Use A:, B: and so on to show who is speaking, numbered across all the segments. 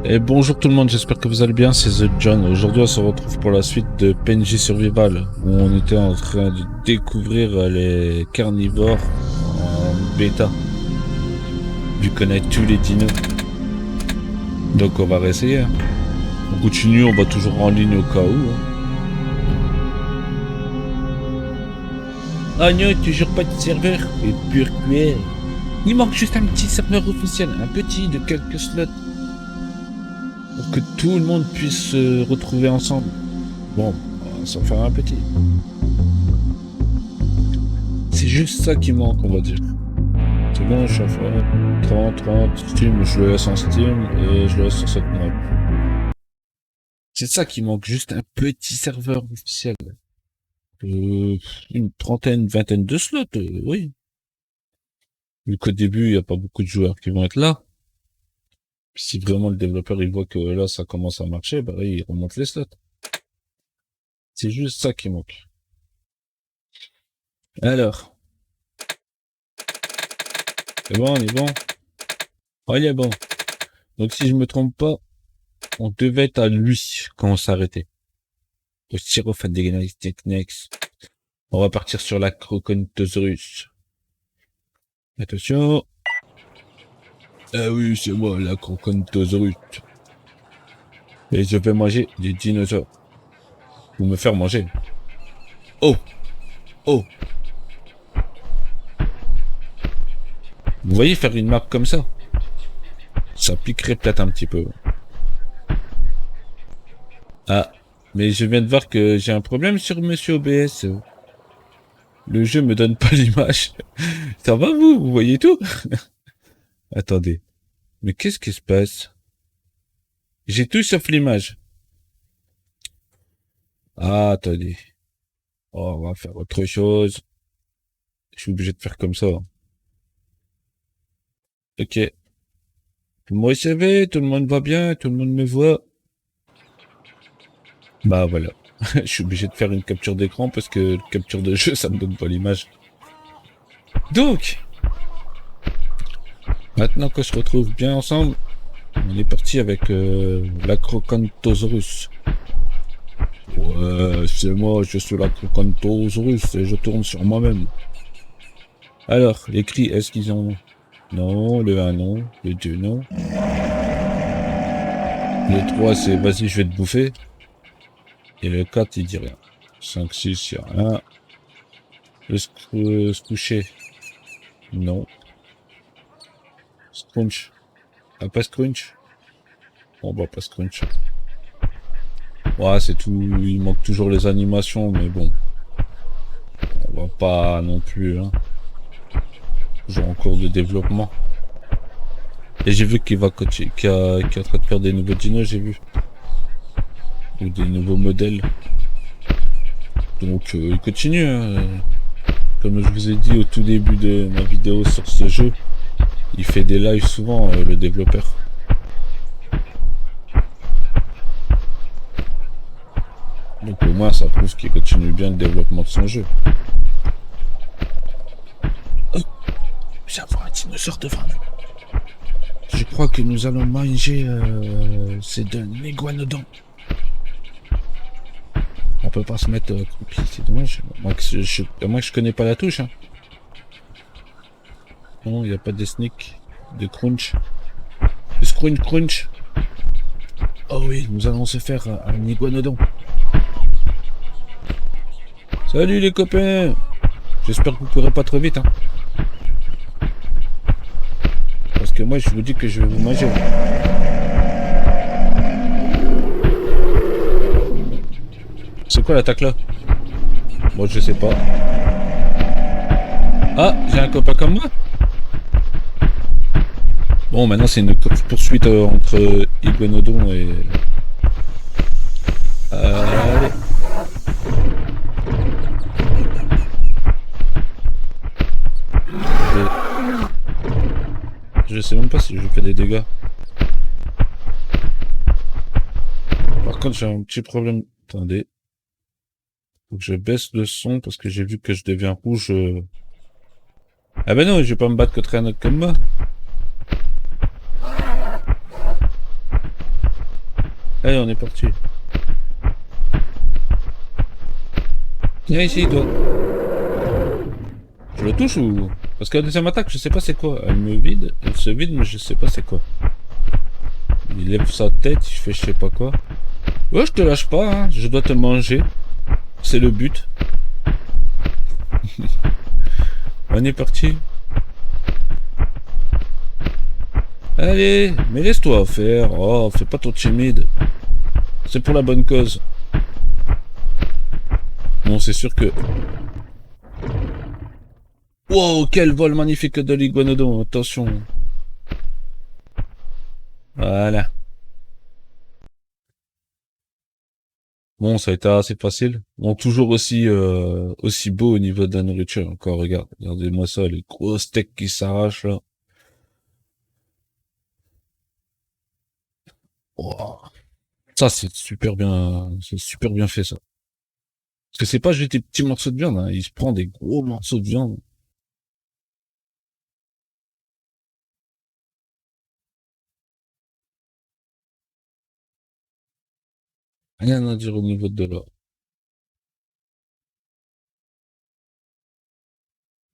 A: Et bonjour tout le monde, j'espère que vous allez bien, c'est The John. Aujourd'hui on se retrouve pour la suite de PNJ Survival, où on était en train de découvrir les carnivores en bêta, vu qu'on a tous les dinos. Donc on va réessayer. Hein. On continue, on va toujours en ligne au cas où. Hein. Ah non, toujours pas de serveur, et pur cuir. Il manque juste un petit serveur officiel, un petit de quelques slots. Pour que tout le monde puisse se retrouver ensemble. Bon, on va s'en faire un petit. C'est juste ça qui manque, on va dire. C'est bon, je suis en forme. 30, Steam, je le laisse en Steam et je le laisse sur cette map. C'est ça qui manque, juste un petit serveur officiel. Une trentaine, vingtaine de slots, oui. Vu qu'au début, il n'y a pas beaucoup de joueurs qui vont être là. Si vraiment le développeur il voit que là ça commence à marcher, bah il remonte les slots. C'est juste ça qui manque. Alors. C'est bon, on est bon. Oh, il est bon. Donc si je me trompe pas, on devait être à lui quand on s'arrêtait. Au Styrofadéganix Technex. On va partir sur la Crocontosaurus. Attention. Ah oui, c'est moi, la Crocontosaurus. Et je vais manger des dinosaures. Ou me faire manger. Oh! Oh! Vous voyez faire une map comme ça? Ça piquerait peut-être un petit peu. Ah. Mais je viens de voir que j'ai un problème sur Monsieur OBS. Le jeu me donne pas l'image. Ça va vous voyez tout? Attendez. Mais qu'est-ce qui se passe? J'ai tout sauf l'image. Ah, attendez. Oh, on va faire autre chose. Je suis obligé de faire comme ça. Ok. Vous me recevez? Tout le monde va bien? Tout le monde me voit? Bah voilà. Je suis obligé de faire une capture d'écran parce que le capture de jeu, ça me donne pas l'image. Donc, maintenant que je retrouve bien ensemble, on est parti avec la Crocontosaurus. Ouais, c'est moi, je suis la Crocontosaurus et je tourne sur moi-même. Alors, les cris, est-ce qu'ils ont... Non, le 1 non, le 2 non. Le 3 c'est vas-y je vais te bouffer. Et le 4 il dit rien. 5, 6, il y a rien. Se coucher. Non. Scrunch. Ah pas Scrunch. On va pas Scrunch. Ouais c'est tout. Il manque toujours les animations mais bon. On va pas non plus hein. Toujours en cours de développement. Et j'ai vu qu'il va coacher, qu'il est en train de faire des nouveaux dinos, j'ai vu. Ou des nouveaux modèles. Donc il continue. Hein. Comme je vous ai dit au tout début de ma vidéo sur ce jeu, il fait des lives souvent, le développeur. Donc au moins ça prouve qu'il continue bien le développement de son jeu. Oh, j'ai avoir un dinosaure devant nous. Je crois que nous allons manger c'est un iguanodon. On peut pas se mettre croupi, c'est dommage. Moi je connais pas la touche. Hein. Non, il n'y a pas de sneak, de crunch. De scrunch crunch. Oh oui, nous allons se faire un iguanodon. Salut les copains. J'espère que vous courez pas trop vite. Hein. Parce que moi je vous dis que je vais vous manger. C'est quoi l'attaque là? Moi je sais pas. Ah, j'ai un copain comme moi. Bon, maintenant c'est une course poursuite entre Iguanodon et... allez. Je sais même pas si je fais des dégâts. Par contre j'ai un petit problème. Attendez. Faut que je baisse le son parce que j'ai vu que je deviens rouge. Ah ben non, je vais pas me battre contre un autre comme moi. Allez, on est parti. Viens ici, toi. Je le touche ou... Parce que la deuxième attaque, je sais pas c'est quoi. Elle me vide, elle se vide, mais je sais pas c'est quoi. Il lève sa tête, il fait je sais pas quoi. Ouais, je te lâche pas, hein. Je dois te manger. C'est le but. On est parti. Allez, mais laisse-toi faire. Oh, fais pas ton timide. C'est pour la bonne cause. Bon, c'est sûr que... Wow, quel vol magnifique de l'iguanodon. Attention. Voilà. Bon, ça a été assez facile. Bon, toujours aussi beau au niveau de la nourriture. Encore, regarde. Regardez-moi ça, les gros steaks qui s'arrachent, là. Wow. Ça, c'est super bien fait, ça. Parce que c'est pas juste des petits morceaux de viande, hein. Il se prend des gros morceaux de viande. Rien à dire au niveau de l'or.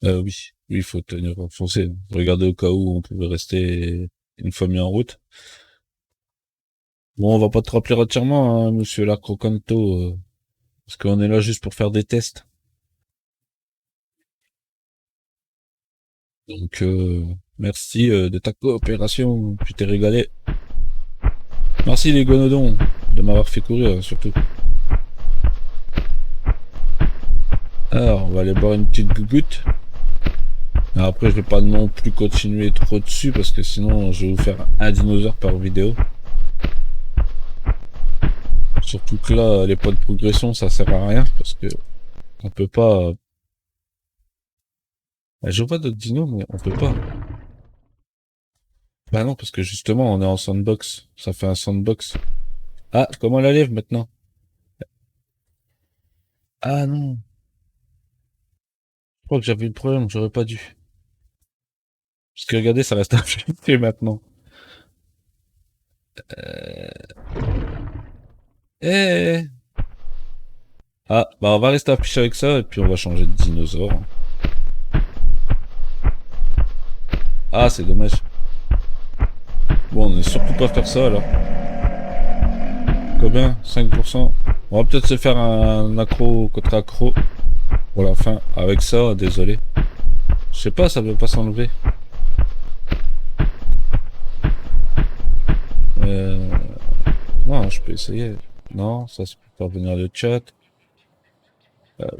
A: Oui, oui, il faut tenir foncé. Regardez au cas où on pouvait rester une fois mis en route. Bon, on va pas te rappeler entièrement, hein, monsieur Lacrocanto, parce qu'on est là juste pour faire des tests. Donc, merci de ta coopération. Tu t'es régalé. Merci les gonodons de m'avoir fait courir, surtout. Alors, on va aller boire une petite gougoute. Après, je vais pas non plus continuer trop dessus, parce que sinon, je vais vous faire un dinosaure par vidéo. Surtout que là, les points de progression, ça sert à rien, parce que on peut pas... Je vois d'autres dinos, mais on peut pas. Bah non, parce que justement, on est en sandbox. Ça fait un sandbox. Ah, comment la lève maintenant? Ah non. Je crois que j'avais eu le problème, j'aurais pas dû. Parce que regardez, ça reste affiché maintenant. Eh. Ah, bah on va rester affiché avec ça, et puis on va changer de dinosaure. Ah, c'est dommage. Bon, on ne surtout pas faire ça alors. Combien? 5%. On va peut-être se faire un accro contre accro pour la fin. Avec ça, désolé. Je sais pas, ça veut pas s'enlever. Euh... Non, je peux essayer. Non, ça c'est pour faire venir le chat.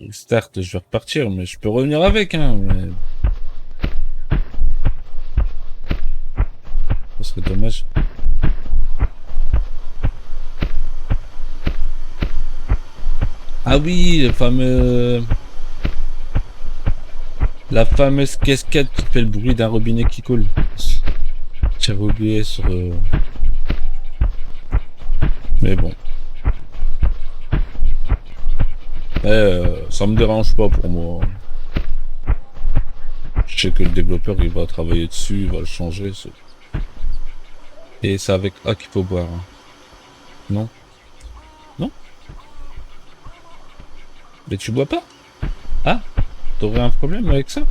A: Start, je vais repartir, mais je peux revenir avec, hein. Mais... ça serait dommage. Ah oui, le fameux... la fameuse cascade qui fait le bruit d'un robinet qui coule. J'avais oublié sur... Mais bon. Ça me dérange pas pour moi. Je sais que le développeur il va travailler dessus, il va le changer. Et c'est avec A qu'il faut boire. Hein. Non? Non? Mais tu bois pas? Ah? T'aurais un problème avec ça?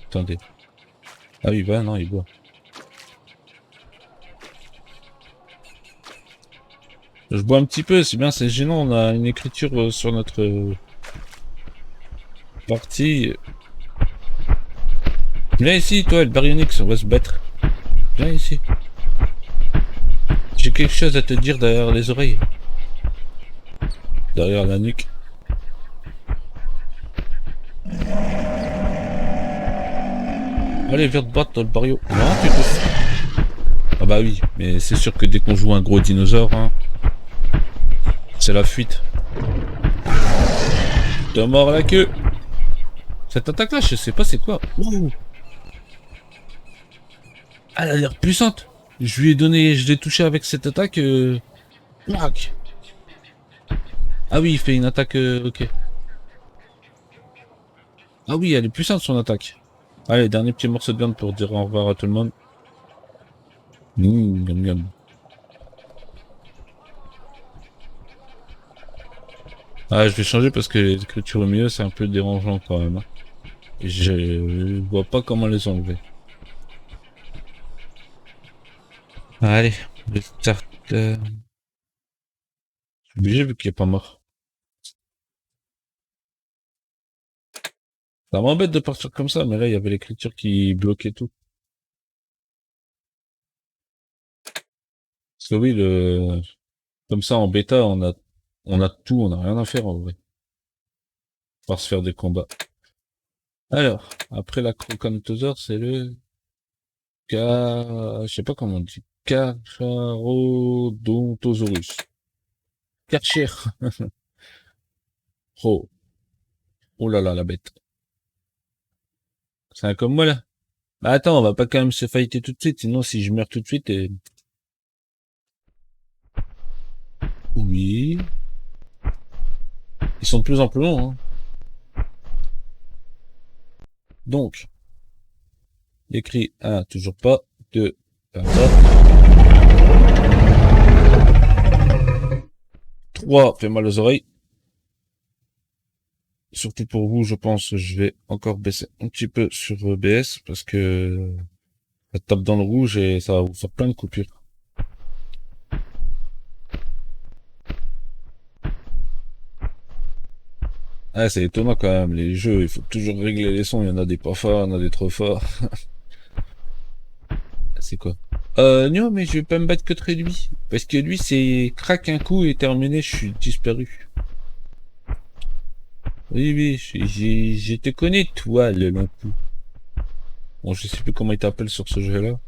A: Attendez. Ah oui, bah non, il boit. Je bois un petit peu, c'est bien, c'est gênant, on a une écriture sur notre partie. Viens ici, toi, le baryonyx, on va se battre. Viens ici. J'ai quelque chose à te dire derrière les oreilles. Derrière la nuque. Allez, viens te battre dans le barrio. Non, tu te... Ah bah oui, mais c'est sûr que dès qu'on joue un gros dinosaure, hein, c'est la fuite. T'es mort à la queue. Cette attaque-là, je sais pas c'est quoi. Ouh. Elle a l'air puissante. Je lui ai donné, je l'ai touché avec cette attaque. Ah oui, il fait une attaque. Ok. Ah oui, elle est puissante son attaque. Allez, dernier petit morceau de viande pour dire au revoir à tout le monde. Miam, miam. Ah, je vais changer parce que l'écriture au milieu, c'est un peu dérangeant quand même, hein. Je vois pas comment les enlever. Allez, restart. Je suis obligé vu qu'il est pas mort. Ça m'embête de partir comme ça, mais là, il y avait l'écriture qui bloquait tout. Parce que oui, comme ça, en bêta, on a tout, on a rien à faire, en vrai. Par se faire des combats. Alors, après la Crocantosaure, c'est le je sais pas comment on dit. Carcharodontosaurus. Karcher. Oh. Oh là là, la bête. C'est un comme moi, là. Bah attends, on va pas quand même se fighter tout de suite, sinon si je meurs tout de suite, oui. Ils sont de plus en plus longs, hein. Donc, écrit 1, toujours pas. 2, pas. 3, fait mal aux oreilles. Surtout pour vous, je pense, je vais encore baisser un petit peu sur BS, parce que ça tape dans le rouge et ça va vous faire plein de coupures. Ah, c'est étonnant quand même, les jeux, il faut toujours régler les sons, il y en a des pas forts, il y en a des trop forts. C'est quoi? Non, mais je vais pas me battre contre lui. Parce que lui, c'est craque un coup et terminé, je suis disparu. Oui, oui, je te connais, toi, le long coup. Bon, je sais plus comment il t'appelle sur ce jeu-là.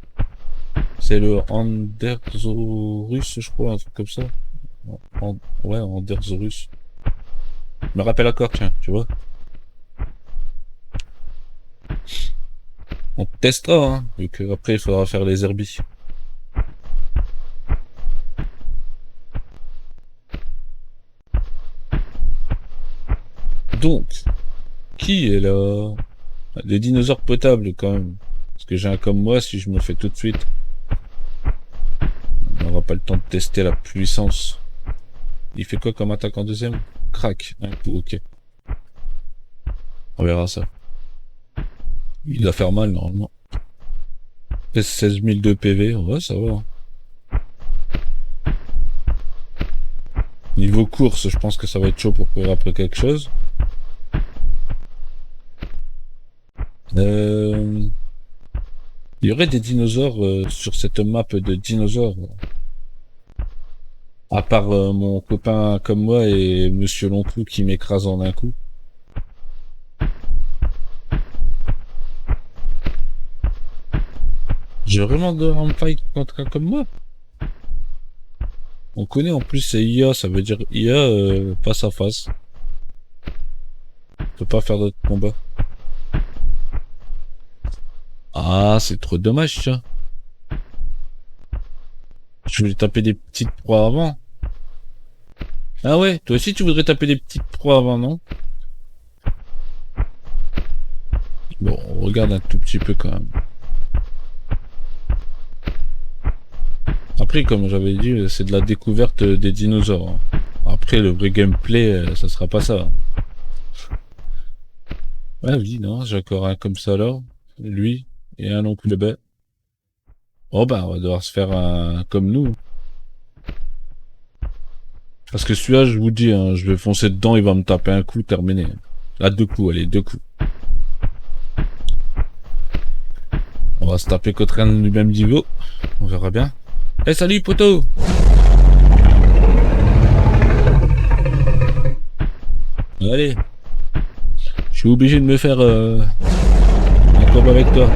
A: C'est le Anderzorus, je crois, un truc comme ça. Ouais, Anderzorus. Je me rappelle encore, tiens, tu vois. On testera, hein, vu que après il faudra faire les herbies. Donc, qui est là? Des dinosaures potables quand même. Parce que j'ai un comme moi, si je me fais tout de suite, on n'aura pas le temps de tester la puissance. Il fait quoi comme attaque en deuxième? Crac, un coup, ok. On verra ça. Il doit faire mal normalement. 16 000 de PV, ouais ça va. Niveau course, je pense que ça va être chaud pour courir après quelque chose. Il y aurait des dinosaures sur cette map de dinosaures. À part mon copain comme moi et Monsieur Longclou qui m'écrase en un coup. J'ai vraiment devoir me fight contre un comme moi. On connaît en plus c'est IA, ça veut dire IA face à face. On peut pas faire d'autres combats. Ah, c'est trop dommage, tiens. Je voulais taper des petites proies avant. Ah ouais, toi aussi tu voudrais taper des petites proies avant, non? Bon, on regarde un tout petit peu quand même. Après, comme j'avais dit, c'est de la découverte des dinosaures, hein. Après, le vrai gameplay, ça sera pas ça. Ouais, oui, non, j'ai encore un comme ça là. Lui, et un oncle de baie. Oh bah, on va devoir se faire un comme nous. Parce que celui-là, je vous dis, hein, je vais foncer dedans, il va me taper un coup, terminé. Là, 2 coups, allez, 2 coups. On va se taper contre un du même niveau. On verra bien. Eh, salut, poteau! Allez. Je suis obligé de me faire un combat avec toi.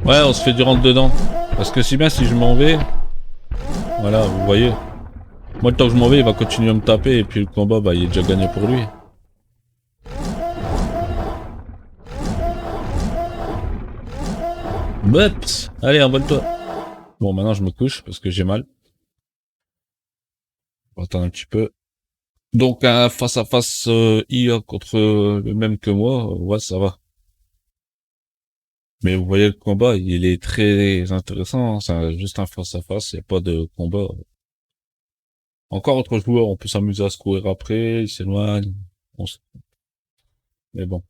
A: Ouais, on se fait du rentre dedans. Parce que si bien si je m'en vais, voilà, vous voyez. Moi, le temps que je m'en vais, il va continuer à me taper et puis le combat, bah, il est déjà gagné pour lui. Bups! Allez, envole-toi. Bon, maintenant je me couche parce que j'ai mal. On va attendre un petit peu. Donc un face à face IA contre le même que moi, ouais ça va. Mais vous voyez le combat, il est très intéressant, hein. C'est juste un face à face, il n'y a pas de combat. Encore autre joueur, on peut s'amuser à se courir après, il s'éloigne. Mais bon,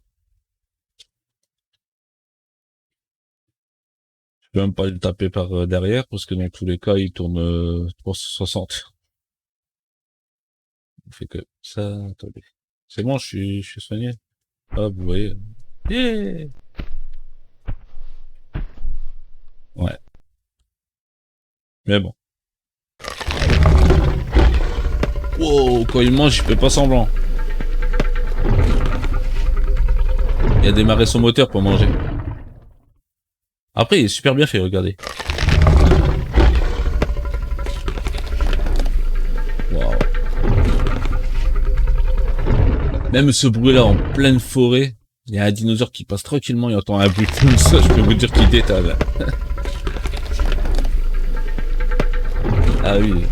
A: je peux même pas le taper par derrière parce que dans tous les cas, il tourne 360. Il fait que ça, attendez. C'est bon, je suis soigné. Ah, vous voyez. Yeah. Ouais. Mais bon. Wow, quand il mange, il fait pas semblant. Il a démarré son moteur pour manger. Après, il est super bien fait, regardez. Waouh. Même ce bruit-là en pleine forêt, il y a un dinosaure qui passe tranquillement, il entend un bruit comme ça, je peux vous dire qu'il détale. Ah oui.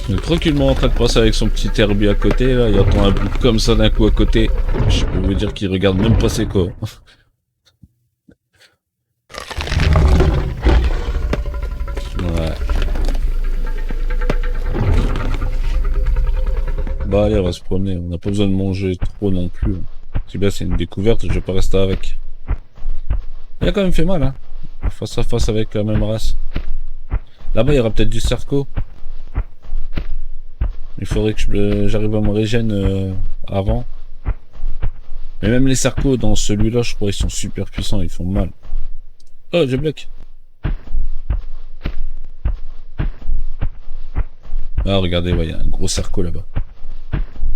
A: Il est tranquillement en train de passer avec son petit herbier à côté, là, il entend un bruit comme ça d'un coup à côté. Je peux vous dire qu'il regarde même pas c'est quoi. Ouais. Bah allez, on va se promener, on n'a pas besoin de manger trop non plus. C'est bien, c'est une découverte, je vais pas rester avec. Il a quand même fait mal, hein. Face à face avec la même race. Là-bas, il y aura peut-être du cerco. Il faudrait que j'arrive à me régène avant. Mais même les cercos dans celui-là, je crois, ils sont super puissants, ils font mal. Oh, je bloque. Ah, regardez, ouais, il y a un gros cerco là-bas.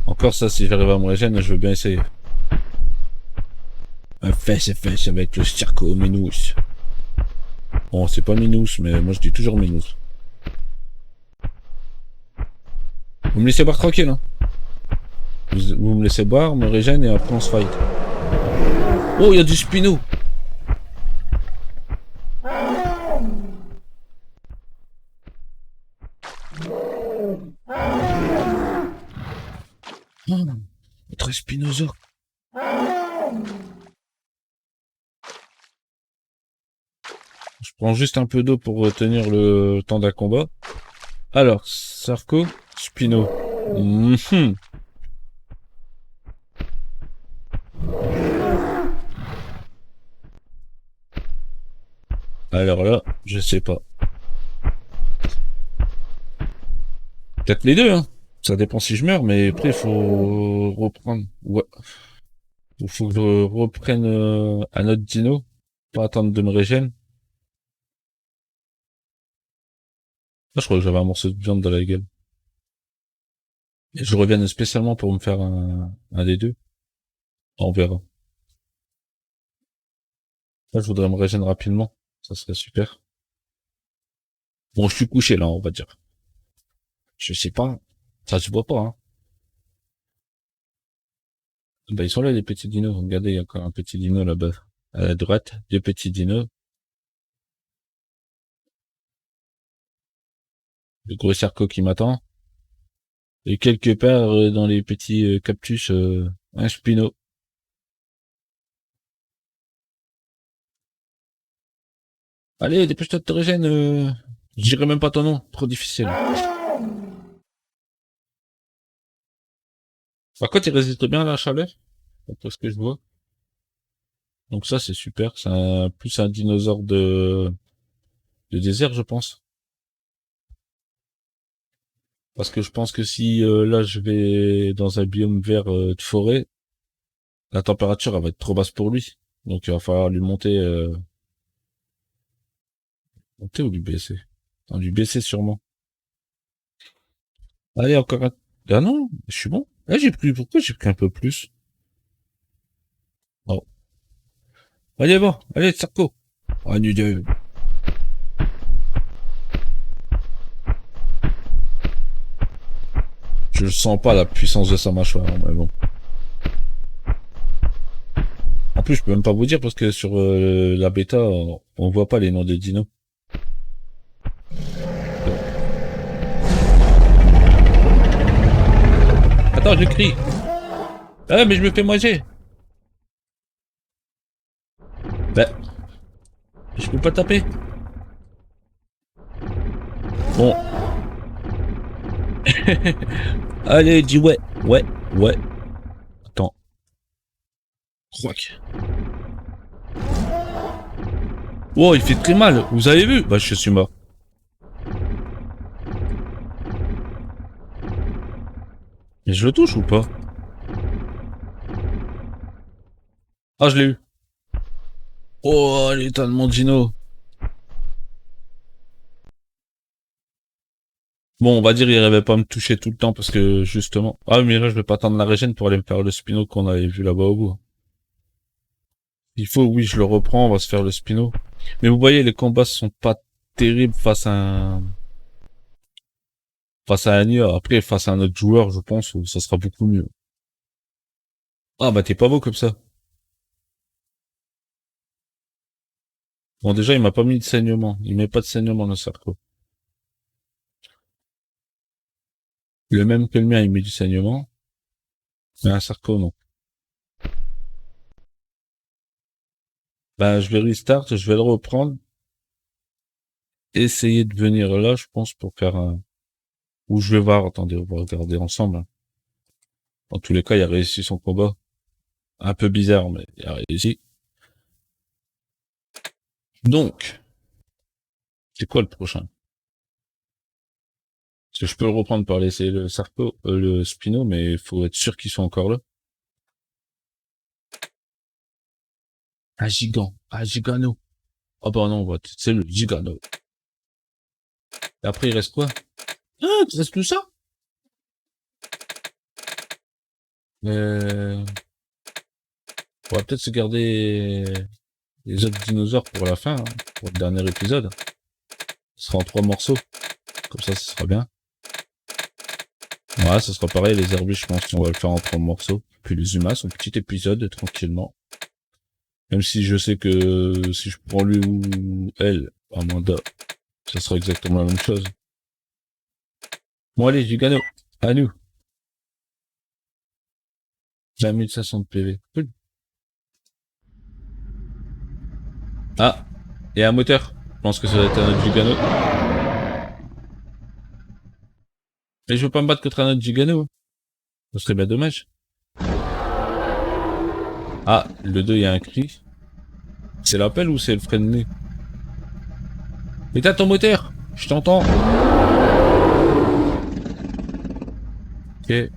A: Encore ça, si j'arrive à me régène, je veux bien essayer. Un face avec le cerco Minous. Bon, c'est pas Minous, mais moi je dis toujours Minous. Vous me laissez boire tranquille, hein. Vous me laissez boire, me régène et après on se fight. Oh, il y a du Spino. Oh, notre Spinosaure. Je prends juste un peu d'eau pour retenir le temps d'un combat. Alors, Sarko, Spino. Alors là, je sais pas. Peut-être les deux, hein. Ça dépend si je meurs, mais après, il faut reprendre. Ouais. Il faut que je reprenne un autre dino. Pas attendre de me régène. Ah, je crois que j'avais un morceau de viande dans la gueule. Et je reviens spécialement pour me faire un des deux. On verra. Là, je voudrais me régénérer rapidement. Ça serait super. Bon, je suis couché là, on va dire. Je sais pas. Ça se voit pas, hein. Bah, ils sont là, les petits dinos. Regardez, il y a encore un petit dino là-bas. À la droite, deux petits dinos. Le gros cerco qui m'attend. Et quelque part, dans les petits cactus, un spino. Allez, dépêche-toi de te régène. Je dirais même pas ton nom. Trop difficile. Par contre, il résiste bien à la chaleur. D'après ce que je vois. Donc ça, c'est super. C'est plus un dinosaure de désert, je pense. Parce que je pense que si là, je vais dans un biome vert de forêt, la température, elle va être trop basse pour lui. Donc il va falloir lui monter ou lui baisser. Non, lui baisser sûrement. Allez, encore un... Ah non, je suis bon. Ah, pourquoi j'ai pris un peu plus? Oh. Allez, bon. Allez, Sarko. Ah, nu deux. Je sens pas la puissance de sa mâchoire, mais bon. plus, je peux même pas vous dire parce que sur la bêta, on voit pas les noms des dinos. Attends, je crie. Ah, mais je me fais manger. Bah, je peux pas taper. Bon. Allez, dis ouais. Ouais, ouais. Attends. Croac. Oh, il fait très mal. Vous avez vu? Bah, je suis mort. Mais je le touche ou pas? Ah, je l'ai eu. Oh, l'état de mon dino. Bon, on va dire il rêvait pas à me toucher tout le temps parce que justement. Ah, mais là, je vais pas attendre la régène pour aller me faire le spino qu'on avait vu là-bas au bout. Il faut, oui, je le reprends, on va se faire le spino. Mais vous voyez, les combats sont pas terribles face à un IA. Après, face à un autre joueur, je pense, ça sera beaucoup mieux. Ah, bah, t'es pas beau comme ça. Bon, déjà, il m'a pas mis de saignement. Il met pas de saignement, le Sarko. Le même que le mien, il met du saignement. Mais un Sarko, non. Bah, je vais restart, je vais le reprendre. Essayer de venir là, je pense, pour faire un... Ou je vais voir, attendez, on va regarder ensemble. En tous les cas, il a réussi son combat. Un peu bizarre, mais il a réussi. Donc, c'est quoi le prochain? Parce que je peux le reprendre par laisser le Sarko, le Spino, mais il faut être sûr qu'ils sont encore là. Un gigant, un gigano. Ah bah non, c'est le gigano. Et après, il reste quoi? Ah, il reste tout ça? On va peut-être se garder les autres dinosaures pour la fin, hein, pour le dernier épisode. Ce sera en 3 morceaux. Comme ça, ce sera bien. Ouais, ce sera pareil, les herbiers, je pense qu'on va le faire en 3 morceaux. Puis les humains, son petit épisode, tranquillement. Même si je sais que si je prends lui ou elle, Amanda, ça sera exactement la même chose. Bon allez, Gigano, à nous. 20 500 de PV. Cool. Ah, et un moteur. Je pense que ça doit être un autre Gigano. Mais je veux pas me battre contre un autre Gigano. Ce serait bien dommage. Ah, le 2, il y a un cri. C'est l'appel ou c'est le frein de nez? Éteins ton moteur. Je t'entends. Ok. Il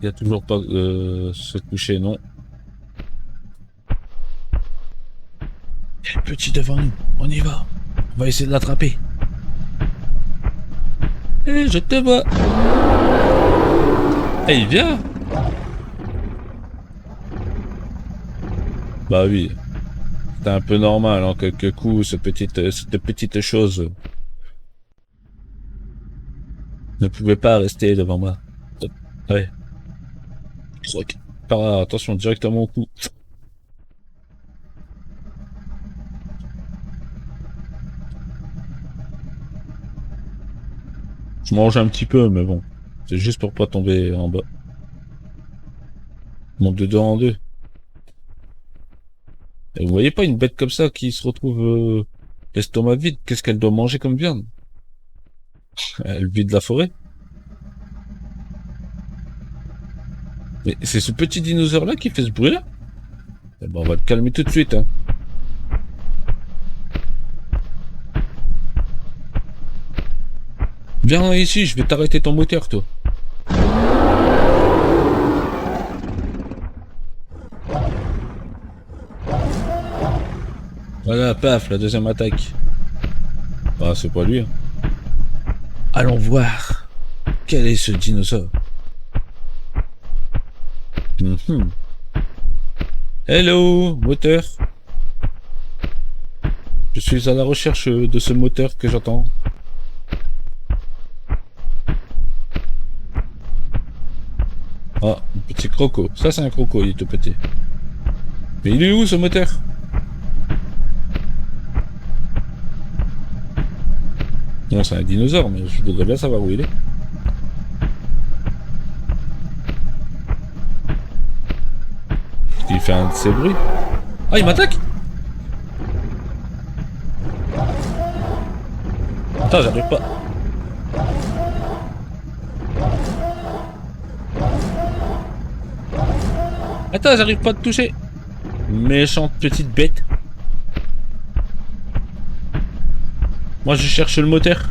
A: y a toujours pas se coucher, non. Il y a le petit devant nous. On y va. On va essayer de l'attraper. Eh, je te vois. Eh, il vient. Bah oui. C'est un peu normal en quelques coups, cette petite chose ne pouvait pas rester devant moi. Ouais. Ah, attention, directement au cou. Je mange un petit peu, mais bon. C'est juste pour pas tomber en bas. Je monte de deux en deux. Et vous voyez pas une bête comme ça qui se retrouve l'estomac vide? Qu'est-ce qu'elle doit manger comme viande? Elle vit de la forêt? Mais c'est ce petit dinosaure là qui fait ce bruit là? Eh ben on va le calmer tout de suite, hein. Viens ici, je vais t'arrêter ton moteur, toi. Voilà, paf, la deuxième attaque. Ah, c'est pas lui, hein. Allons voir. Quel est ce dinosaure? Hello, moteur. Je suis à la recherche de ce moteur que j'entends. Ah, un petit croco. Ça, c'est un croco, il est tout petit. Mais il est où ce moteur? Bon, c'est un dinosaure, mais je voudrais bien savoir où il est. Il fait un de ces bruits. Ah, il m'attaque! Attends, j'arrive pas. Attends, j'arrive pas à te toucher. Méchante petite bête. Moi, je cherche le moteur.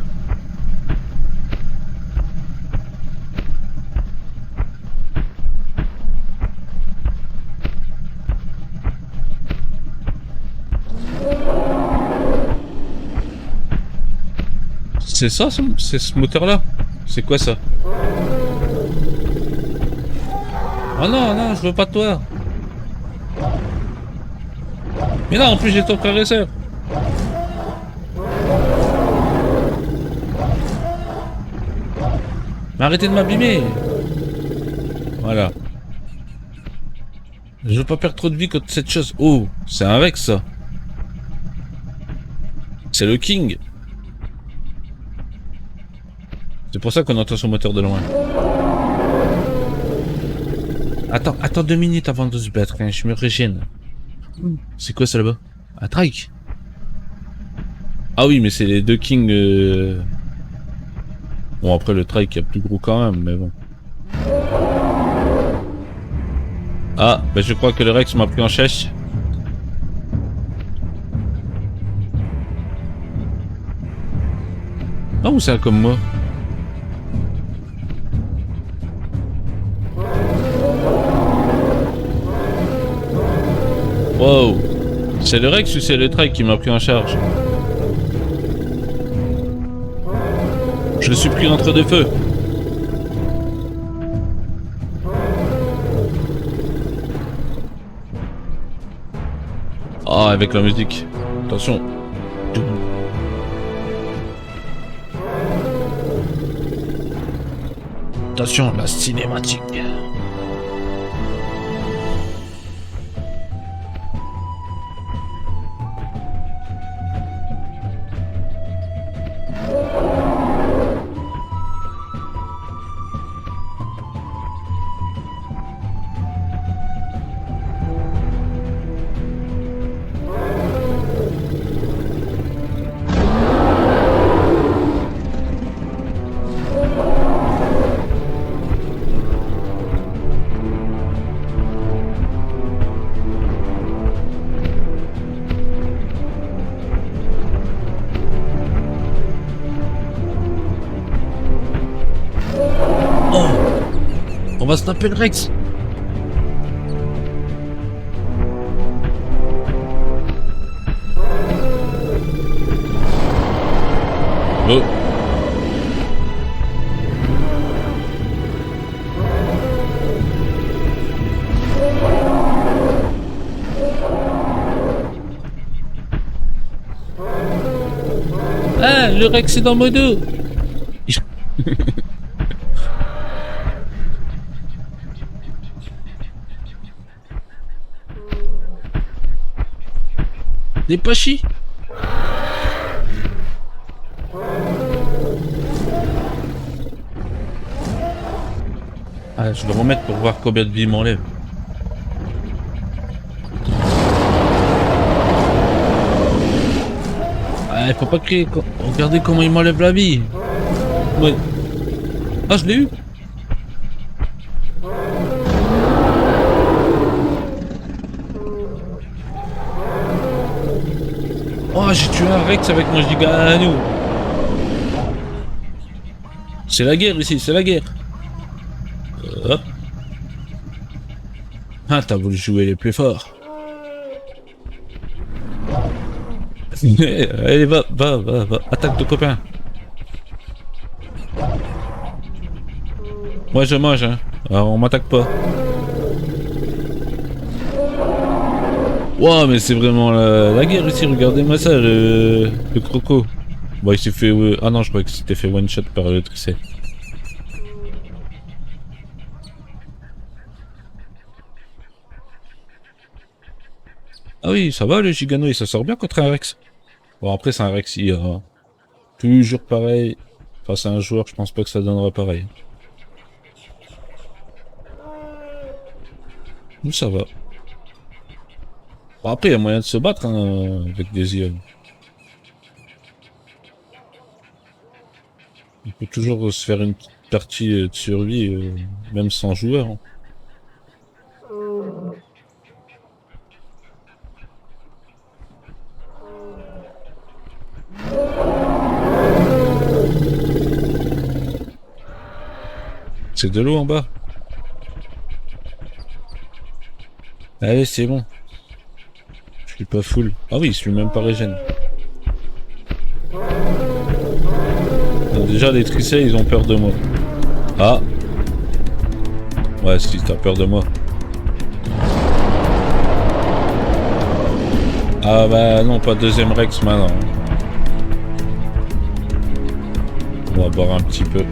A: C'est ça, c'est ce moteur-là? C'est quoi ça? Oh non, non, je veux pas de toi. Mais non, en plus j'ai ton frère et sœur. Mais arrêtez de m'abîmer. Voilà. Je veux pas perdre trop de vie contre cette chose. Oh, c'est un Rex ça. C'est le King. C'est pour ça qu'on entend son moteur de loin. Attends 2 minutes avant de se battre, hein, je me régène. C'est quoi ça là-bas? Un trike? Ah oui, mais c'est les deux Kings. Bon, après le trike est plus gros quand même, mais bon. Ah, bah je crois que le Rex m'a pris en chèche. Ah, ou c'est un comme moi? Wow. C'est le Rex ou c'est le trike qui m'a pris en charge? Je suis pris entre deux feux. Ah, avec la musique. Attention. Attention, la cinématique. On va se taper le Rex. Oh. Ah, le Rex est dans mon dos. Des pachis. Ah, je dois remettre pour voir combien de vie il m'enlève. Ah, il faut pas crier. Regardez comment il m'enlève la vie. Ouais. Ah, je l'ai eu. Oh, j'ai tué un Rex avec mon giga à nous. C'est la guerre ici, c'est la guerre. Hop. Ah, t'as voulu jouer les plus forts. Allez, va, attaque ton copain. Moi je mange, hein. Alors on m'attaque pas. Wow, mais c'est vraiment la guerre ici, regardez-moi ça, le croco. Bon, il s'est fait... ah non, je croyais que c'était fait one shot par le tricé. Ah oui, ça va, le Gigano, il s'en sort bien contre un Rex. Bon, après, c'est un Rex, il toujours pareil. Face à un joueur, je pense pas que ça donnera pareil. Mais ça va. Bon, après, il y a moyen de se battre hein, avec des IA. On peut toujours se faire une petite partie de survie, même sans joueur. Hein. C'est de l'eau en bas. Allez, c'est bon. Je suis pas full. Ah oui, je suis même pas régène. Donc déjà, les tricets, ils ont peur de moi. Ah. Ouais, si t'as peur de moi. Ah bah non, pas deuxième Rex maintenant. On va boire un petit peu.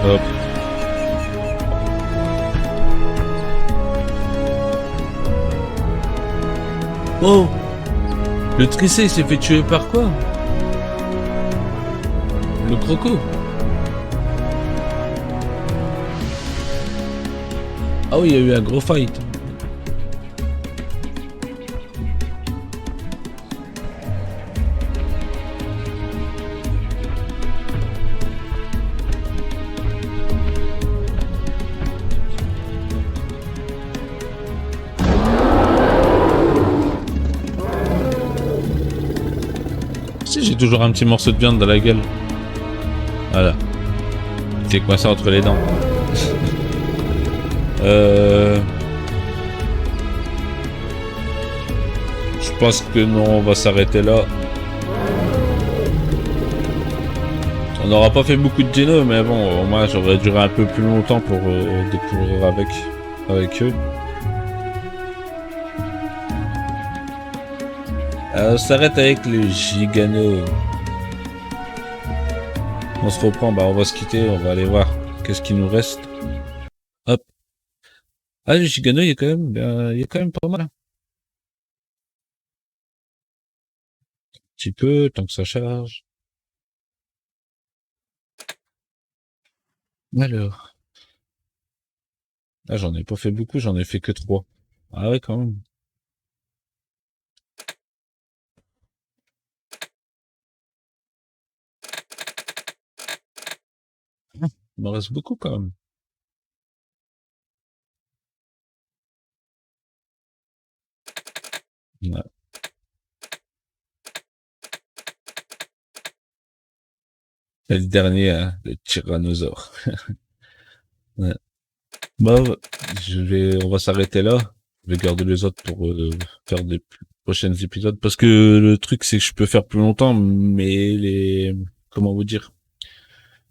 A: Hop. Oh! Le tricé, il s'est fait tuer par quoi? Le croco? Ah oui, il y a eu un gros fight. Si, j'ai toujours un petit morceau de viande dans la gueule. Voilà. C'est coincé entre les dents. Je pense que non, on va s'arrêter là. On n'aura pas fait beaucoup de Geno, mais bon, moi j'aurais duré un peu plus longtemps pour découvrir avec eux. On s'arrête avec le Gigano. On se reprend, bah on va se quitter, on va aller voir qu'est-ce qu'il nous reste. Hop. Ah le Gigano il est quand même, il est quand même pas mal. Un petit peu, tant que ça charge. Alors. Ah j'en ai pas fait beaucoup, j'en ai fait que 3. Ah ouais quand même. Il m'en reste beaucoup quand même. Ouais. Et le dernier, hein, le tyrannosaure. Ouais. Bah, on va s'arrêter là. Je vais garder les autres pour faire des prochains épisodes. Parce que le truc, c'est que je peux faire plus longtemps, mais comment vous dire,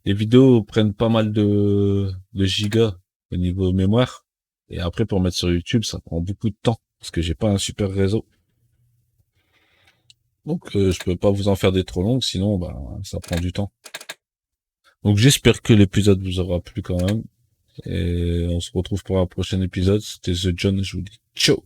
A: les vidéos prennent pas mal de gigas au niveau mémoire. Et après, pour mettre sur YouTube, ça prend beaucoup de temps. Parce que j'ai pas un super réseau. Donc, je peux pas vous en faire des trop longues, sinon, bah, ça prend du temps. Donc, j'espère que l'épisode vous aura plu quand même. Et on se retrouve pour un prochain épisode. C'était The John, je vous dis ciao.